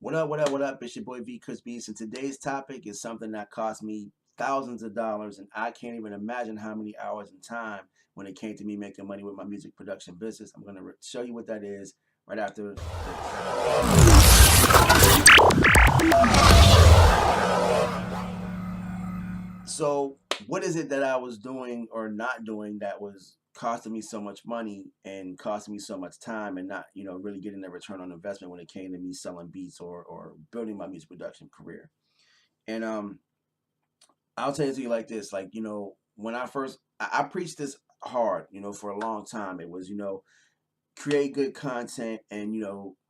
What up, what up, what up? It's your boy V Chris Beast, and today's topic is something that cost me thousands of dollars, and I can't even imagine how many hours and time when it came to me making money with my music production business. I'm gonna show you what that is right after this. So, what is it that I was doing or not doing that was costing me so much money and costing me so much time and not, really getting the return on investment when it came to me selling beats or building my music production career? And I'll tell it to you like this, like, when I preached this hard, for a long time. It was, create good content and,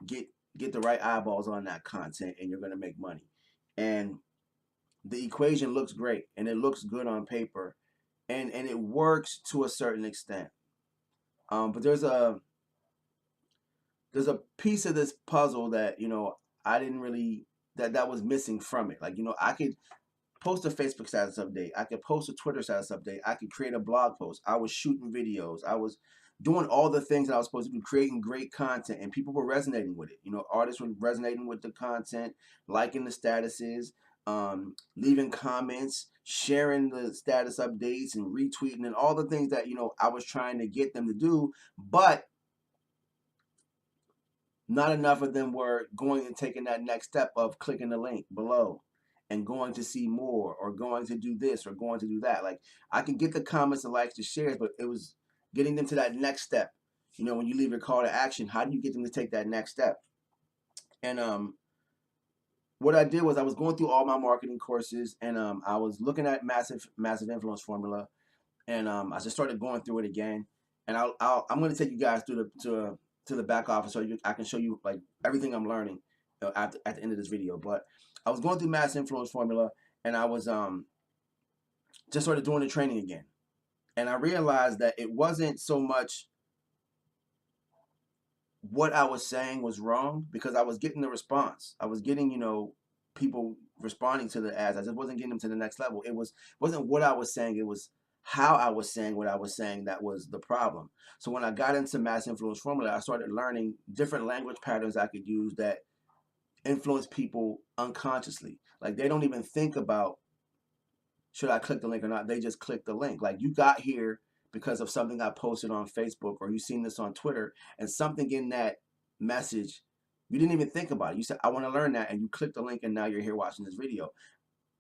get the right eyeballs on that content and you're going to make money. And the equation looks great and it looks good on paper and it works to a certain extent. But there's a piece of this puzzle that, I didn't really that was missing from it. Like, I could post a Facebook status update. I could post a Twitter status update. I could create a blog post. I was shooting videos. I was doing all the things that I was supposed to do, creating great content, and people were resonating with it. Artists were resonating with the content, liking the statuses, leaving comments, sharing the status updates, and retweeting, and all the things that I was trying to get them to do. But not enough of them were going and taking that next step of clicking the link below and going to see more or going to do this or going to do that. Like, I can get the comments and likes, the shares, but it was getting them to that next step. When you leave your call to action, how do you get them to take that next step? And what I did was I was going through all my marketing courses and I was looking at massive influence formula, and I just started going through it again. And I'm going to take you guys through to the back office so I can show you like everything I'm learning at the end of this video. But I was going through mass influence formula, and I was just started doing the training again, and I realized that it wasn't so much what I was saying was wrong because I was getting the response. I was getting people responding to the ads. I just wasn't getting them to the next level. Wasn't what I was saying. It was how I was saying what I was saying that was the problem. So when I got into mass influence formula, I started learning different language patterns I could use that influence people unconsciously. Like, they don't even think about, should I click the link or not? They just click the link. Like, you got here because of something I posted on Facebook or you seen this on Twitter, and something in that message, you didn't even think about it. You said, I want to learn that, and you click the link, and now you're here watching this video.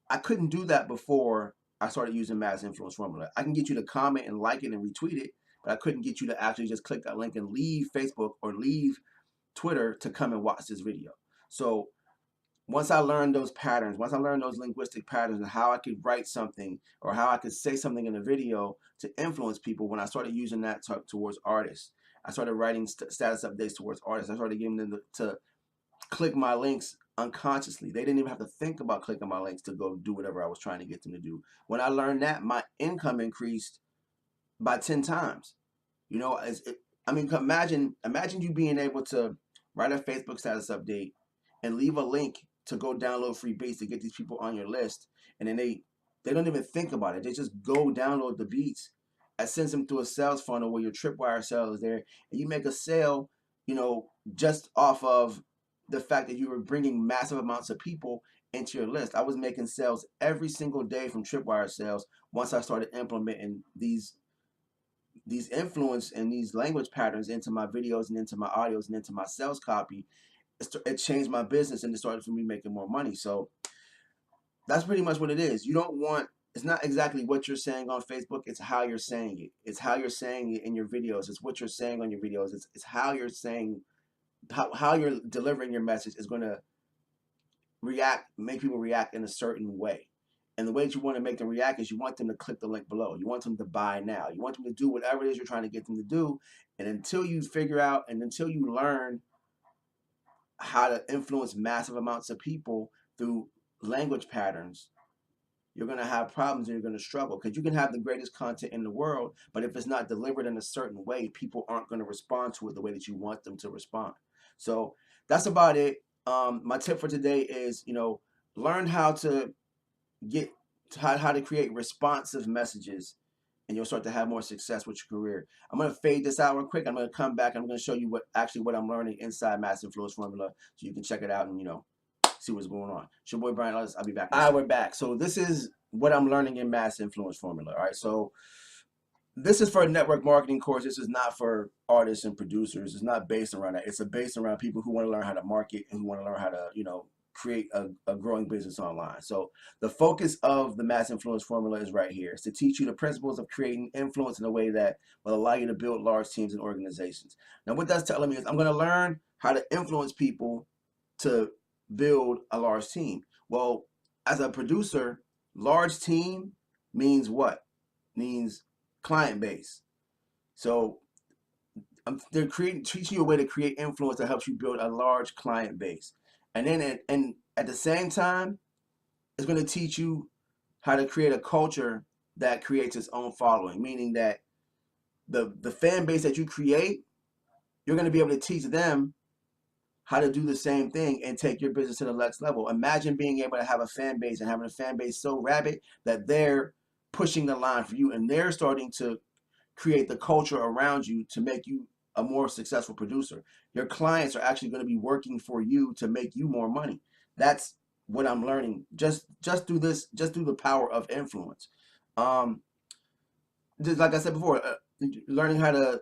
I couldn't do that before I started using mass influence formula. I can get you to comment and like it and retweet it, but I couldn't get you to actually just click that link and leave Facebook or leave Twitter to come and watch this video. So once I learned those patterns, once I learned those linguistic patterns and how I could write something or how I could say something in a video to influence people, when I started using that towards artists, I started writing status updates towards artists. I started getting them to click my links unconsciously. They didn't even have to think about clicking my links to go do whatever I was trying to get them to do. When I learned that, my income increased by 10 times. I mean, imagine you being able to write a Facebook status update and leave a link to go download free beats to get these people on your list, and then they don't even think about it. They just go download the beats. It sends them through a sales funnel where your tripwire sale is there, and you make a sale, just off of the fact that you were bringing massive amounts of people into your list. I was making sales every single day from tripwire sales once I started implementing these influence and these language patterns into my videos and into my audios and into my sales copy. It changed my business and it started for me making more money. So that's pretty much what it is. You don't want, it's not exactly what you're saying on Facebook, it's how you're saying it. It's how you're saying it in your videos. It's what you're saying on your videos. It's how you're saying, how you're delivering your message is going to make people react in a certain way. And the way that you want to make them react is you want them to click the link below. You want them to buy now. You want them to do whatever it is you're trying to get them to do. And until you figure out and until you learn how to influence massive amounts of people through language patterns, you're going to have problems and you're going to struggle, because you can have the greatest content in the world, but if it's not delivered in a certain way, people aren't going to respond to it the way that you want them to respond. So that's about it. My tip for today is, learn how to get how to create responsive messages, and you'll start to have more success with your career. I'm going to fade this out real quick. I'm going to come back and I'm going to show you what I'm learning inside Mass Influence Formula so you can check it out and see what's going on. It's your boy Brian Ellis. I'll be back. All right, we're back. So this is what I'm learning in Mass Influence Formula. All right, so this is for a network marketing course. This is not for artists and producers. It's not based around that. It's based around people who want to learn how to market and who want to learn how to, create a growing business online. So the focus of the Mass Influence Formula is right here. It's to teach you the principles of creating influence in a way that will allow you to build large teams and organizations. Now, what that's telling me is I'm going to learn how to influence people to build a large team. Well, as a producer, large team means what? Means client base. So they're teaching you a way to create influence that helps you build a large client base. And then and at the same time, it's going to teach you how to create a culture that creates its own following, meaning that the fan base that you create, you're going to be able to teach them how to do the same thing and take your business to the next level. Imagine being able to have a fan base and having a fan base so rabid that they're pushing the line for you and they're starting to create the culture around you to make you a more successful producer. Your clients are actually going to be working for you to make you more money. That's what I'm learning just through this, just through the power of influence. Just like I said before, learning how to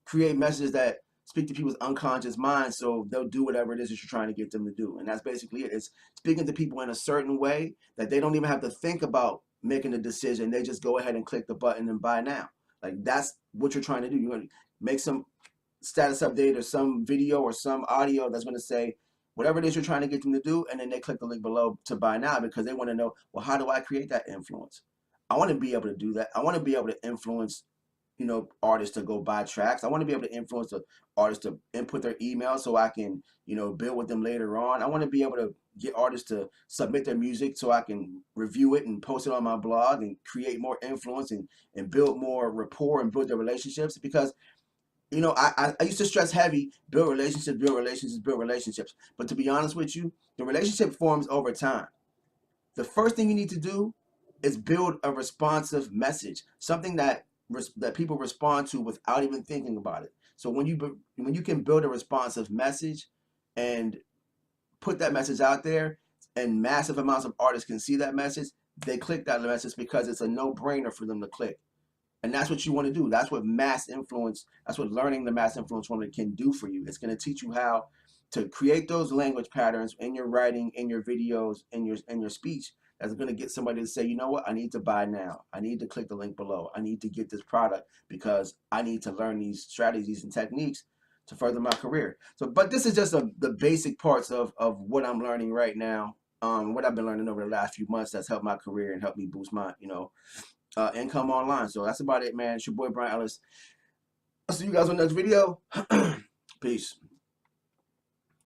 create messages that speak to people's unconscious minds so they'll do whatever it is that you're trying to get them to do. And that's basically it. It's speaking to people in a certain way that they don't even have to think about making a decision. They just go ahead and click the button and buy now. Like, that's what you're trying to do. You're going to make some status update or some video or some audio that's going to say whatever it is you're trying to get them to do, and then they click the link below to buy now because they want to know, well, how do I create that influence? I want to be able to do that. I want to be able to influence, artists to go buy tracks. I want to be able to influence the artists to input their email so I can, build with them later on. I want to be able to get artists to submit their music so I can review it and post it on my blog and create more influence and build more rapport and build their relationships. Because, I used to stress heavy, build relationships, build relationships, build relationships. But to be honest with you, the relationship forms over time. The first thing you need to do is build a responsive message, something that people respond to without even thinking about it. So when you can build a responsive message and put that message out there, and massive amounts of artists can see that message, they click that message because it's a no-brainer for them to click. And that's what you want to do. That's what mass influence, that's what learning the Mass Influence Formula can do for you. It's going to teach you how to create those language patterns in your writing, in your videos, in your speech, that's going to get somebody to say, you know what, I need to buy now. I need to click the link below. I need to get this product because I need to learn these strategies and techniques to further my career. So, but this is just the basic parts of what I'm learning right now, what I've been learning over the last few months that's helped my career and helped me boost my, income online. So that's about it, man. It's your boy Brian Ellis. I'll see you guys on the next video. Peace.